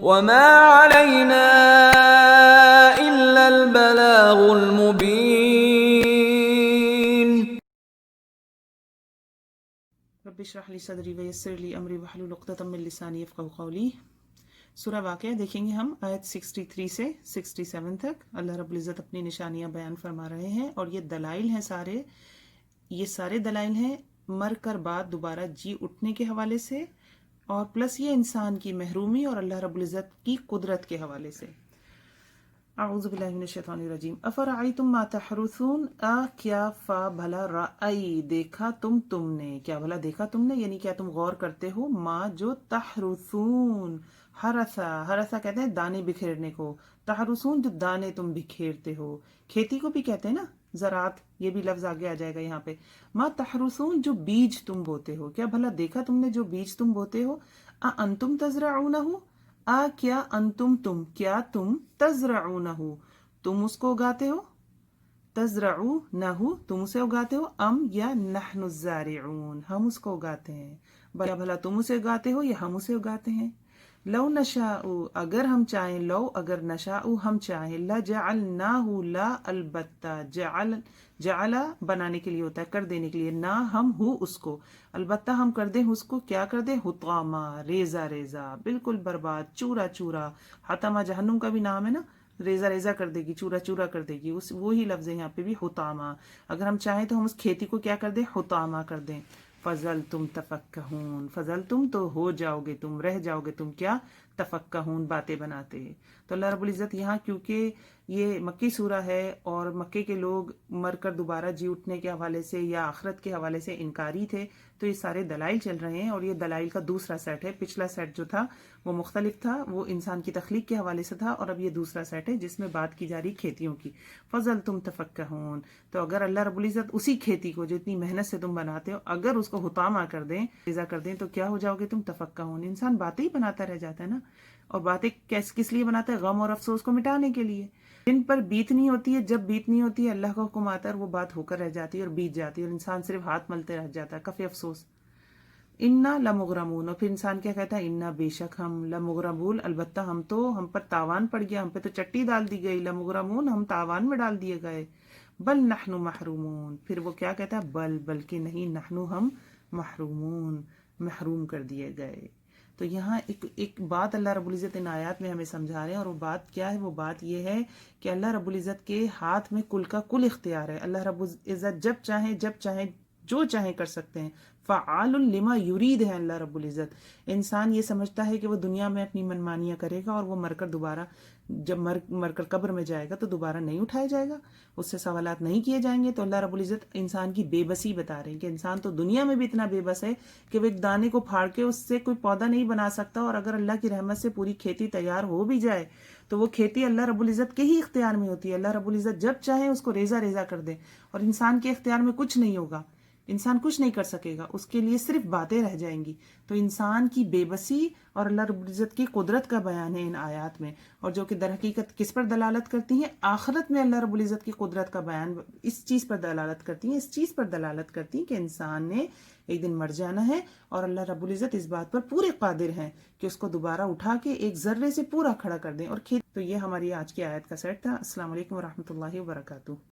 وما علينا إلا البلاغ المبين. رب اشرح لي صدری ویسر لی امری واحلل عقدۃ من لسانی یفقہوا قولی. سورہ واقعہ دیکھیں گے ہم آیت 63 سے 67 تک. اللہ رب العزت اپنی نشانیاں بیان فرما رہے ہیں اور یہ دلائل ہیں سارے. یہ سارے دلائل ہیں مر کر بعد دوبارہ جی اٹھنے کے حوالے سے، اور پلس یہ انسان کی محرومی اور اللہ رب العزت کی قدرت کے حوالے سے. اعوذ باللہ من الشیطان الرجیم. افرأیتم ما تحرثون، کیا فا بھلا رأی دیکھا تم نے، کیا بھلا دیکھا تم نے، یعنی کیا تم غور کرتے ہو، ما جو تحرثون، ہرسا کہتے ہیں دانے بکھیرنے کو، تحرثون جو دانے تم بکھیرتے ہو. کھیتی کو بھی کہتے ہیں نا زراعت، یہ بھی لفظ آگے آ جائے گا یہاں پہ. ما تحرثون جو بیج تم بوتے ہو، کیا بھلا دیکھا تم نے جو بیج تم بوتے ہو. انتم تزرعونہ، کیا انتم کیا تم تزرعونہ تم اس کو اگاتے ہو، تزرعونہ تم اسے اگاتے ہو، ام یا نحن الزارعون ہم اس کو اگاتے ہیں. بھلا تم اسے اگاتے ہو یا ہم اسے اگاتے ہیں. لو نشاء اگر ہم چاہیں، لو اگر نشاء ہم چاہیں، لجعلناہ لا البتہ، جعل بنانے کے لیے ہوتا ہے، کر دینے کے لیے، نہ ہم ہو اس کو، البتہ ہم کر دیں اس کو، کیا کر دیں، حطاما ریزہ ریزہ، بالکل برباد، چورا چورا. حطمہ جہنم کا بھی نام ہے نا، ریزہ ریزہ کر دے گی، چورا چورا کر دے گی، اس وہی لفظ ہے یہاں پہ بھی حطاما. اگر ہم چاہیں تو ہم اس کھیتی کو کیا کر دیں، حطاما کر دیں. فضلتم تفکہون، فضلتم تو ہو جاؤ گے تم، رہ جاؤ گے تم کیا، تفکہون باتیں بناتے. تو اللہ رب العزت یہاں کیونکہ یہ مکی سورہ ہے اور مکے کے لوگ مر کر دوبارہ جی اٹھنے کے حوالے سے یا آخرت کے حوالے سے انکاری تھے، تو یہ سارے دلائل چل رہے ہیں. اور یہ دلائل کا دوسرا سیٹ ہے. پچھلا سیٹ جو تھا وہ مختلف تھا، وہ انسان کی تخلیق کے حوالے سے تھا، اور اب یہ دوسرا سیٹ ہے جس میں بات کی جا رہی کھیتیوں کی. فضلتم تفکہون، تو اگر اللہ رب العزت اسی کھیتی کو جو اتنی محنت سے تم بناتے ہو، اگر اس کو حطامہ کر دیں، ریزہ کر دیں، تو کیا ہو جاؤ گے تم، تفکہون. انسان باتیں ہی بناتا رہ جاتا ہے نا، اور باتیں کس لیے بناتا ہے، غم اور افسوس کو مٹانے کے لیے. جن پر بیتنی ہوتی ہے، جب بیتنی ہوتی ہے اللہ کا حکم آتا ہے اور وہ بات ہو کر رہ جاتی ہے اور بیت جاتی ہے، اور انسان صرف ہاتھ ملتے رہ جاتا ہے، کفِ افسوس. انا لمغرمون، اور پھر انسان کیا کہتا ہے، انا بے شک ہم، لمغرمون البتہ ہم پر تاوان پڑ گیا، ہم پہ تو چٹی ڈال دی گئی، لمغرمون ہم تاوان میں ڈال دیے گئے. بل نحن محرومون، پھر وہ کیا کہتا ہے، بلکہ نہیں، نحن ہم محرومون محروم کر دیے گئے. تو یہاں ایک بات اللہ رب العزت ان آیات میں ہمیں سمجھا رہے ہیں، اور وہ بات کیا ہے، وہ بات یہ ہے کہ اللہ رب العزت کے ہاتھ میں کل کا کل اختیار ہے. اللہ رب العزت جب چاہیں جو چاہیں کر سکتے ہیں. فعال لما یرید ہے اللہ رب العزت. انسان یہ سمجھتا ہے کہ وہ دنیا میں اپنی منمانیاں کرے گا اور وہ مر کر دوبارہ، جب مر کر قبر میں جائے گا تو دوبارہ نہیں اٹھایا جائے گا، اس سے سوالات نہیں کیے جائیں گے. تو اللہ رب العزت انسان کی بے بسی بتا رہے ہیں کہ انسان تو دنیا میں بھی اتنا بے بس ہے کہ وہ ایک دانے کو پھاڑ کے اس سے کوئی پودا نہیں بنا سکتا، اور اگر اللہ کی رحمت سے پوری کھیتی تیار ہو بھی جائے تو وہ کھیتی اللہ رب العزت کے ہی اختیار میں ہوتی ہے. اللہ رب العزت جب چاہیں اس کو ریزہ ریزہ کر دے، اور انسان کے اختیار میں کچھ نہیں ہوگا، انسان کچھ نہیں کر سکے گا، اس کے لیے صرف باتیں رہ جائیں گی. تو انسان کی بے بسی اور اللہ رب العزت کی قدرت کا بیان ہے ان آیات میں، اور جو کہ در حقیقت کس پر دلالت کرتی ہیں، آخرت میں اللہ رب العزت کی قدرت کا بیان اس چیز پر دلالت کرتی ہیں، اس چیز پر دلالت کرتی ہیں کہ انسان نے ایک دن مر جانا ہے، اور اللہ رب العزت اس بات پر پورے قادر ہیں کہ اس کو دوبارہ اٹھا کے ایک ذرے سے پورا کھڑا کر دیں. اور تو یہ ہماری آج کی آیت کا سیٹ تھا. السلام علیکم ورحمۃ اللہ وبرکاتہ.